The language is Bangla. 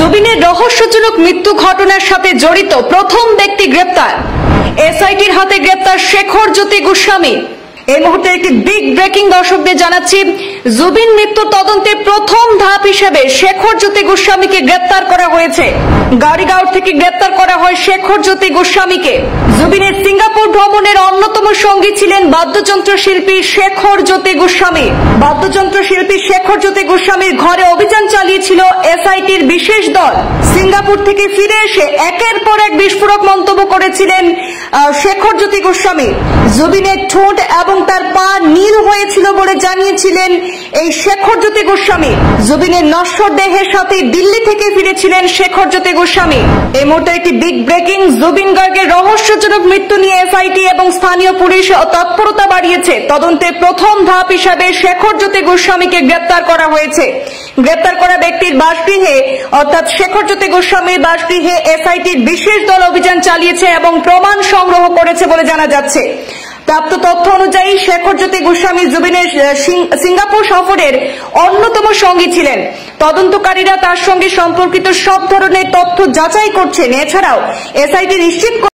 জুবিনের রহস্যজনক মৃত্যু ঘটনার সাথে জড়িত প্রথম ব্যক্তি গ্রেপ্তার। এসআইটির হাতে গ্রেপ্তার শেখর জ্যোতি গোস্বামী। এই মুহূর্তে একটি বিগ ব্রেকিং দর্শকদের জানাচ্ছি, জুবিন মৃত্যুর তদন্তে প্রথম ধাপ হিসেবে শেখর জ্যোতি গোস্বামীকে গ্রেপ্তার করা হয়েছে। গাড়িগাঁও থেকে গ্রেপ্তার করা হয় শেখর জ্যোতি গোস্বামীকে। জুবিনের সিঙ্গাপুর ভ্রমণের অন্যতম সঙ্গী ছিলেন বাদ্যযন্ত্র শিল্পী শেখর জ্যোতি গোস্বামী। বাদ্যযন্ত্র শিল্পী শেখর জ্যোতি গোস্বামীর ঘরে অভিযান চালিয়েছিল এসআইটির বিশেষ দল। সিঙ্গাপুর থেকে ফিরে এসে একের পর এক বিস্ফোরক মন্তব্য করেছিলেন শেখর জ্যোতি গোস্বামী। জুবিনের ঠোঁট এবং তার পা নীল হয়েছিল বলে জানিয়েছিলেন এই শেখর জ্যোতি গোস্বামী। জুবিনের নশ্বর দেহের সাথে দিল্লি থেকে ফিরেছিলেন শেখর জ্যোতি গোস্বামী। এই মুহূর্তে একটি বিগ ব্রেকিং, জুবিন গার্গের রহস্যজনক মৃত্যু নিয়ে এসআইটি এবং স্থানীয় পুলিশ তৎপরতা বাড়িয়েছে। তদন্তের প্রথম ধাপ হিসাবে শেখর জ্যোতি গোস্বামীকে গ্রেপ্তার করা হয়েছে। গ্রেপ্তার করা ব্যক্তির বাসগৃহে অর্থাৎ শেখর জ্যোতি গোস্বামীর বাসগৃহে এসআইটির বিশেষ দল অভিযান চালিয়েছে এবং প্রমাণ সংগ্রহ করেছে বলে জানা যাচ্ছে। প্রাপ্ত তথ্য অনুযায়ী শেখর জ্যোতি গোস্বামী জুবিনের সিঙ্গাপুর সফরের অন্যতম সঙ্গী ছিলেন। তদন্তকারীরা তার সঙ্গে সম্পর্কিত সব ধরনের তথ্য যাচাই করছেন। এছাড়াও এসআইটি নিশ্চিত